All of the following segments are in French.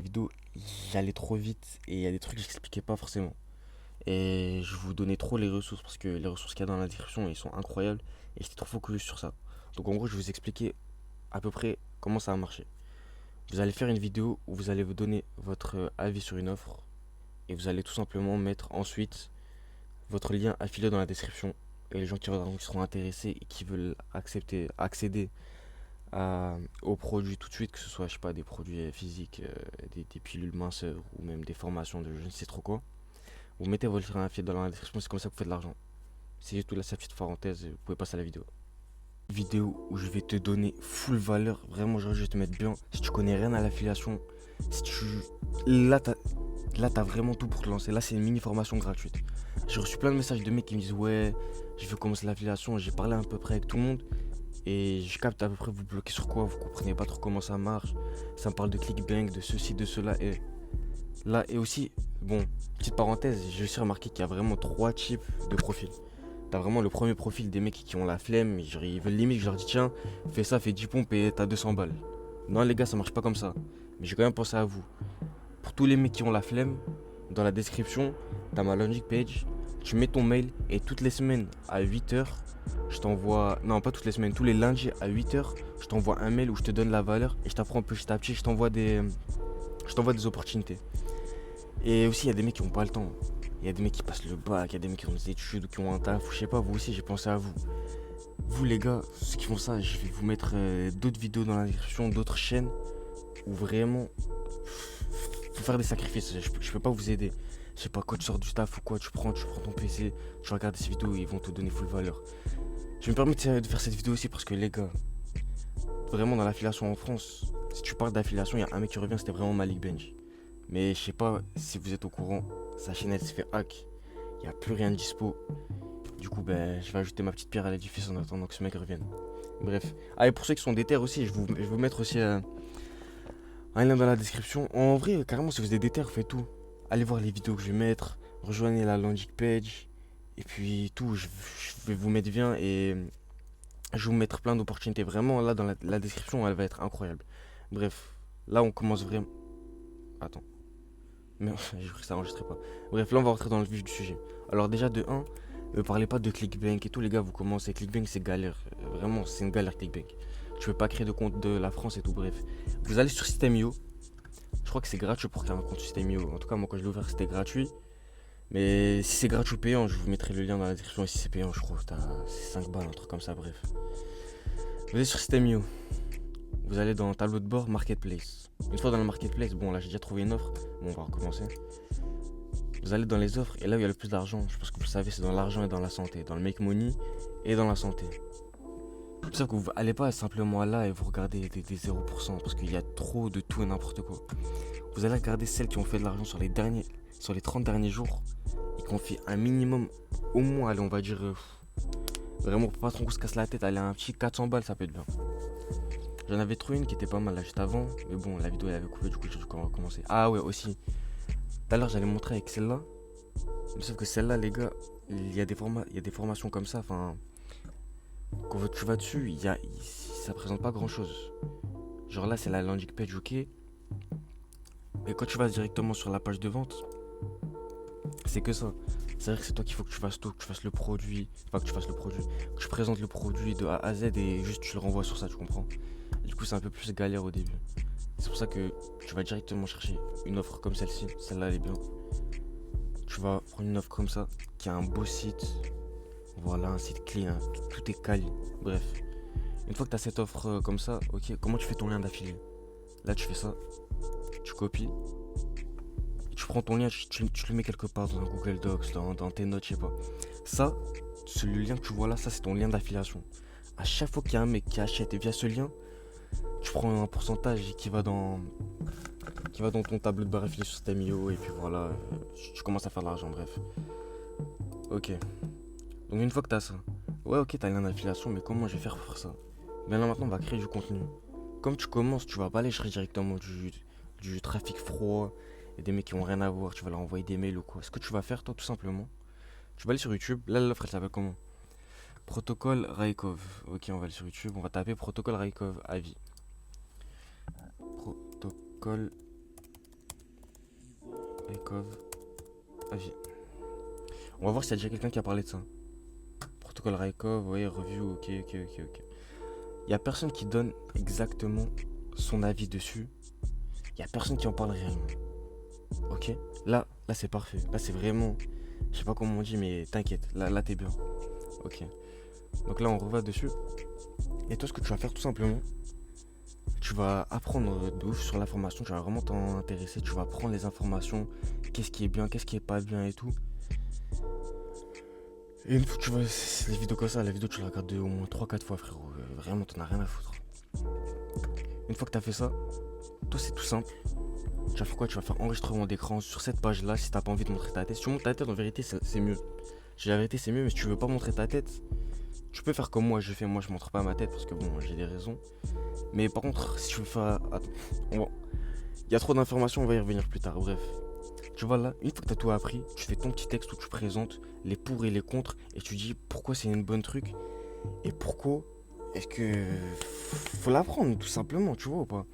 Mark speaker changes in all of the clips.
Speaker 1: La vidéo, j'allais trop vite et il y a des trucs que j'expliquais pas forcément. Et je vous donnais trop les ressources parce que les ressources qu'il y a dans la description, ils sont incroyables et j'étais trop focus sur ça. Donc en gros, je vais vous expliquer à peu près comment ça va marcher. Vous allez faire une vidéo où vous allez vous donner votre avis sur une offre et vous allez tout simplement mettre ensuite votre lien affilié dans la description et les gens qui seront intéressés et qui veulent accéder aux produits tout de suite, que ce soit, je sais pas, des produits physiques, des pilules minceurs ou même des formations de je ne sais trop quoi. Vous mettez votre lien affilié dans la description, c'est comme ça que vous faites de l'argent. C'est juste là, cette petite parenthèse, vous pouvez passer à la vidéo. Vidéo où je vais te donner full valeur, vraiment, genre, je vais te mettre bien. Si tu connais rien à l'affiliation, si tu. Là, t'as vraiment tout pour te lancer. Là, c'est une mini formation gratuite. J'ai reçu plein de messages de mecs qui me disent ouais, je veux commencer l'affiliation. J'ai parlé à peu près avec tout le monde. Et je capte à peu près vous bloquez sur quoi, vous comprenez pas trop comment ça marche. Ça me parle de clickbank, de ceci, de cela. Et là, et aussi, bon, petite parenthèse, j'ai aussi remarqué qu'il y a vraiment trois types de profils. T'as vraiment le premier profil des mecs qui ont la flemme, genre, ils veulent limite, je leur dis tiens, fais ça, fais 10 pompes et t'as 200 balles. Non les gars, ça marche pas comme ça. Mais j'ai quand même pensé à vous. Pour tous les mecs qui ont la flemme, dans la description, t'as ma landing page, tu mets ton mail et toutes les semaines à 8 heures, je t'envoie, non pas toutes les semaines, tous les lundis à 8 heures, je t'envoie un mail où je te donne la valeur et je t'apprends petit à petit, je t'envoie des opportunités. Et aussi, il y a des mecs qui n'ont pas le temps. Il y a des mecs qui passent le bac, il y a des mecs qui ont des études ou qui ont un taf, ou je sais pas, vous aussi, j'ai pensé à vous. Vous les gars, ceux qui font ça, je vais vous mettre d'autres vidéos dans la description, d'autres chaînes où vraiment faut faire des sacrifices. Je peux pas vous aider. Je sais pas, quand tu sors du taf ou quoi, tu prends ton PC, tu regardes ces vidéos et ils vont te donner full valeur. Je me permets de faire cette vidéo aussi parce que les gars, vraiment dans l'affiliation en France, si tu parles d'affiliation, il y a un mec qui revient, c'était vraiment Malik Bench. Mais je sais pas si vous êtes au courant, sa chaîne elle s'est fait hack. Il n'y a plus rien de dispo. Du coup, ben, je vais ajouter ma petite pierre à l'édifice en attendant que ce mec revienne. Bref. Ah, et pour ceux qui sont déter aussi, je vais vous mettre aussi un lien dans la description. En vrai, carrément, si vous êtes déter, faites tout. Allez voir les vidéos que je vais mettre. Rejoignez la landing page. Et puis tout, je vais vous mettre bien et je vais vous mettre plein d'opportunités. Vraiment, là, dans la description, elle va être incroyable. Bref, là, on commence vraiment. Attends. Mais j'ai cru que ça enregistrait pas. Bref, là, on va rentrer dans le vif du sujet. Alors, déjà, de un, ne parlez pas de clickbank et tout, les gars, vous commencez. Clickbank, c'est galère. Vraiment, c'est une galère, clickbank. Tu peux pas créer de compte de la France et tout, bref. Vous allez sur System.io. Je crois que c'est gratuit pour créer un compte System.io. En tout cas, moi, quand je l'ai ouvert, c'était gratuit. Mais si c'est gratuit ou payant, je vous mettrai le lien dans la description. Et si c'est payant, je crois que c'est 5 balles, un truc comme ça, bref. Vous allez sur System.io. Vous allez dans tableau de bord, Marketplace. Une fois dans le Marketplace, bon, là, j'ai déjà trouvé une offre. Bon, on va recommencer. Vous allez dans les offres et là où il y a le plus d'argent, je pense que vous le savez, c'est dans l'argent et dans la santé, dans le make money et dans la santé. C'est pour ça que vous allez pas simplement là et vous regardez des 0% parce qu'il y a trop de tout et n'importe quoi. Vous allez regarder celles qui ont fait de l'argent sur les 30 derniers jours et qui ont fait un minimum, au moins, allez, on va dire, vraiment pour pas trop qu'on se casse la tête, allez, un petit 400 balles, ça peut être bien. J'en avais trouvé une qui était pas mal là juste avant, mais bon, la vidéo elle avait coupé, du coup j'ai dû recommencer. Ah ouais, aussi, tout à l'heure j'allais montrer avec celle-là. Mais sauf que celle-là, les gars, il y a des formations comme ça. Enfin, quand tu vas dessus, ça présente pas grand-chose. Genre là, c'est la landing page, ok. Mais quand tu vas directement sur la page de vente, c'est que ça. C'est-à-dire que c'est toi qu'il faut que tu fasses tout, que tu fasses le produit, enfin que tu fasses le produit, que tu présentes le produit de A à Z et juste tu le renvoies sur ça, tu comprends. Du coup, c'est un peu plus galère au début. C'est pour ça que tu vas directement chercher une offre comme celle-ci. Celle-là, elle est bien. Tu vas prendre une offre comme ça, qui a un beau site. Voilà, un site clé, hein, tout est quali. Bref, une fois que tu as cette offre comme ça, ok, comment tu fais ton lien d'affilié? Là, tu fais ça, tu copies, et tu prends ton lien, tu le mets quelque part dans un Google Docs, dans tes notes, je sais pas. Ça, c'est le lien que tu vois là, ça c'est ton lien d'affiliation. À chaque fois qu'il y a un mec qui achète via ce lien, tu prends un pourcentage qui va dans ton tableau de barre affilié sur Stemio, et puis voilà, tu commences à faire de l'argent, bref. Ok, donc une fois que tu as ça, ouais ok, t'as un lien d'affiliation, mais comment je vais faire pour ça? Bien là maintenant on va créer du contenu. Comme tu commences, tu vas pas aller chercher directement du trafic froid et des mecs qui ont rien à voir, tu vas leur envoyer des mails ou quoi. Ce que tu vas faire toi tout simplement, tu vas aller sur YouTube, là l'offre elle s'appelle comment? Protocole Raikov. Ok, on va aller sur YouTube, on va taper protocole Raikov avis. Protocole Raikov. Avis. On va voir s'il y a déjà quelqu'un qui a parlé de ça. Protocole Raikov, ouais, review, ok. Il y a personne qui donne exactement son avis dessus. Il y a personne qui en parle réellement. Ok. Là c'est parfait. Là c'est vraiment, je sais pas comment on dit, mais t'inquiète. Là t'es bien. Ok. Donc là on revient dessus. Et toi ce que tu vas faire tout simplement, tu vas apprendre de ouf sur la formation. Tu vas vraiment t'en intéresser. Tu vas prendre les informations. Qu'est-ce qui est bien, qu'est-ce qui est pas bien et tout. Et une fois que tu vois les vidéos comme ça, la vidéo tu la regardes au moins 3-4 fois frérot. Vraiment t'en as rien à foutre. Une fois que t'as fait ça, toi c'est tout simple. Tu vas faire quoi? Tu vas faire enregistrement d'écran sur cette page là si t'as pas envie de montrer ta tête. Si tu montres ta tête en vérité c'est mieux. J'ai la vérité c'est mieux, mais si tu veux pas montrer ta tête, tu peux faire comme moi je fais. Moi je montre pas ma tête parce que bon j'ai des raisons. Mais par contre si tu veux faire... Attends, il y a trop d'informations, on va y revenir plus tard. Bref. Tu vois là, une fois que tu as tout appris, tu fais ton petit texte où tu présentes les pour et les contre et tu dis pourquoi c'est une bonne truc et pourquoi est-ce que faut l'apprendre tout simplement, tu vois ou pas.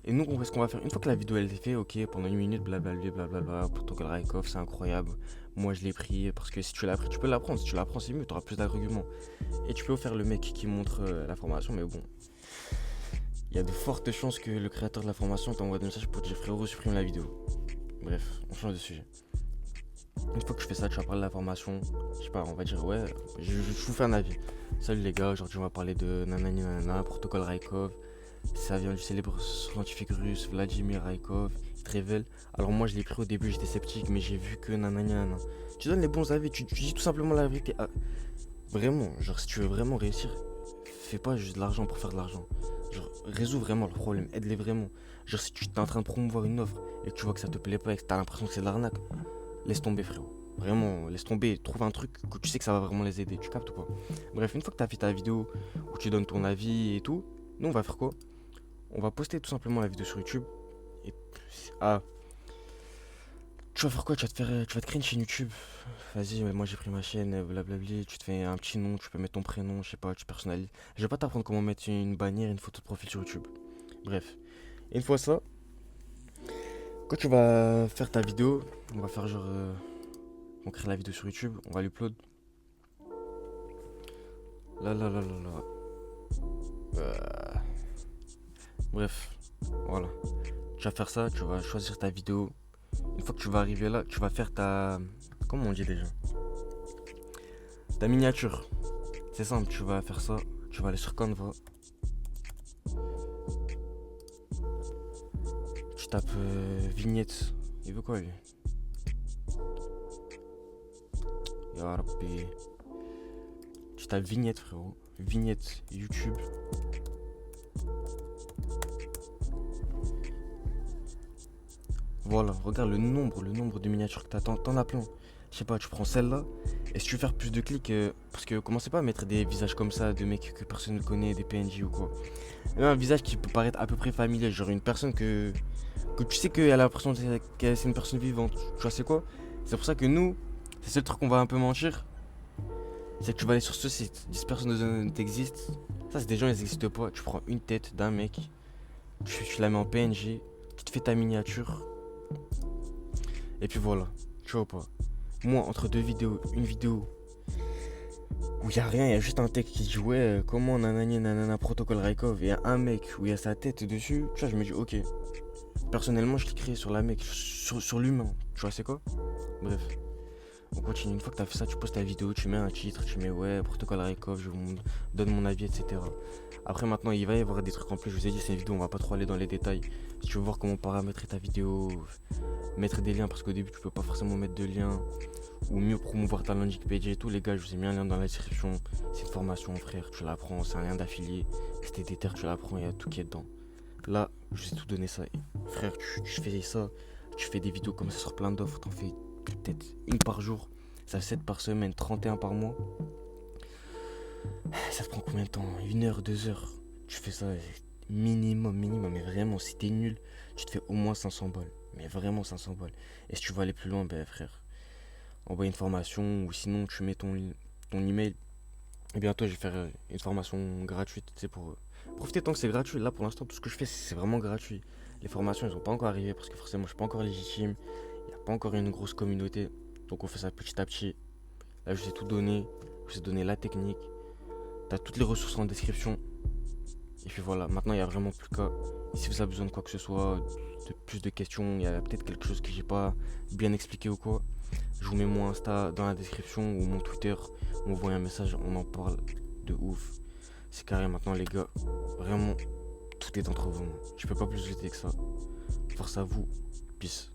Speaker 1: Et nous, ce qu'on va faire, une fois que la vidéo elle est faite, ok, pendant 1 minute, blablabla, protocole Raikov, c'est incroyable. Moi je l'ai pris parce que si tu l'as appris, tu peux l'apprendre. Si tu l'apprends, c'est mieux, tu auras plus d'arguments. Et tu peux faire le mec qui montre la formation, mais bon, il y a de fortes chances que le créateur de la formation t'envoie des messages pour te dire frérot, supprime la vidéo. Bref, on change de sujet. Une fois que tu fais ça, tu vas parler de la formation. Je sais pas, on va dire, ouais, je vous fais un avis. Salut les gars, aujourd'hui on va parler de nanani nanana, protocole Raikov. Ça vient du célèbre scientifique russe Vladimir Raikov. Il te révèle. Alors moi je l'ai pris au début, j'étais sceptique, mais j'ai vu que nanani nanana. Tu donnes les bons avis, tu dis tout simplement la vérité. Ah, vraiment, genre si tu veux vraiment réussir, fais pas juste de l'argent pour faire de l'argent. Genre, résous vraiment le problème, aide-les vraiment. Genre, si tu es en train de promouvoir une offre et que tu vois que ça te plaît pas et que t'as l'impression que c'est de l'arnaque, laisse tomber, frérot. Vraiment, laisse tomber. Trouve un truc que tu sais que ça va vraiment les aider. Tu captes ou pas? Bref, une fois que t'as fait ta vidéo où tu donnes ton avis et tout, nous on va faire quoi? On va poster tout simplement la vidéo sur YouTube. Et... Ah, tu vas faire quoi? Tu vas te créer une chaîne YouTube. Vas-y, moi j'ai pris ma chaîne, blablabli. Tu te fais un petit nom, tu peux mettre ton prénom, je sais pas, tu personnalises. Je vais pas t'apprendre comment mettre une bannière, une photo de profil sur YouTube. Bref, une fois ça, quand tu vas faire ta vidéo, on va faire genre. On crée la vidéo sur YouTube, on va l'upload. Là. Bref, voilà. Tu vas faire ça, tu vas choisir ta vidéo. Une fois que tu vas arriver là, tu vas faire ta. Comment on dit déjà? Ta miniature. C'est simple, tu vas faire ça. Tu vas aller sur Canva. Tu tapes vignette. Il veut quoi lui? Yarabbi. Tu tapes vignette frérot. Vignette YouTube. Voilà, regarde le nombre de miniatures que t'as. T'en as plein. Je sais pas, tu prends celle-là. Et si tu veux faire plus de clics, parce que commencez pas à mettre des visages comme ça, de mecs que personne ne connaît, des PNJ ou quoi. Même un visage qui peut paraître à peu près familier, genre une personne que tu sais qu'elle a l'impression que c'est une personne vivante. Tu vois, c'est quoi? C'est pour ça que nous, c'est le truc qu'on va un peu mentir. C'est que tu vas aller sur ce site, 10 personnes t'existent. Ça, c'est des gens, ils n'existent pas. Tu prends une tête d'un mec, tu la mets en PNG, tu te fais ta miniature. Et puis voilà, tu vois pas. Moi, entre deux vidéos, une vidéo où il y a rien, il y a juste un texte qui dit ouais, comment nanani nanana protocole Raikov, et y a un mec où il y a sa tête dessus, tu vois, je me dis ok. Personnellement, je cliquerai sur la mec, sur l'humain, tu vois, c'est quoi? Bref, on continue. Une fois que t'as fait ça, tu postes ta vidéo, tu mets un titre, tu mets ouais, protocole Raikov, je vous donne mon avis, etc. Après, maintenant, il va y avoir des trucs en plus. Je vous ai dit, c'est une vidéo, on va pas trop aller dans les détails. Si tu veux voir comment paramétrer ta vidéo, mettre des liens, parce qu'au début, tu peux pas forcément mettre de liens, ou mieux promouvoir ta landing page et tout, les gars, je vous ai mis un lien dans la description. C'est une formation, frère, tu l'apprends, c'est un lien d'affilié. Si t'es déter, tu l'apprends, il y a tout qui est dedans. Là, je vous ai tout donné ça. Frère, tu fais ça, tu fais des vidéos comme ça sur plein d'offres, t'en fais peut-être une par jour, ça fait 7 par semaine, 31 par mois. Ça te prend combien de temps? 1 heure, 2 heures? Tu fais ça minimum, mais vraiment, si t'es nul, tu te fais au moins 500 balles. Mais vraiment 500 balles. Et si tu veux aller plus loin, ben frère, envoie une formation ou sinon tu mets ton email. Et bientôt, je vais faire une formation gratuite, tu sais, pour profiter tant que c'est gratuit. Là, pour l'instant, tout ce que je fais, c'est vraiment gratuit. Les formations, elles sont pas encore arrivées parce que forcément, je suis pas encore légitime. Il n'y a pas encore une grosse communauté. Donc on fait ça petit à petit. Là, je vous ai tout donné. Je vous ai donné la technique. T'as toutes les ressources en description. Et puis voilà, maintenant, il n'y a vraiment plus qu'à. Si vous avez besoin de quoi que ce soit, de plus de questions, il y a peut-être quelque chose que j'ai pas bien expliqué ou quoi. Je vous mets mon Insta dans la description ou mon Twitter. On m'envoie un message, on en parle de ouf. C'est carré maintenant, les gars. Vraiment, tout est entre vous. Je peux pas plus vous aider que ça. Force à vous. Peace.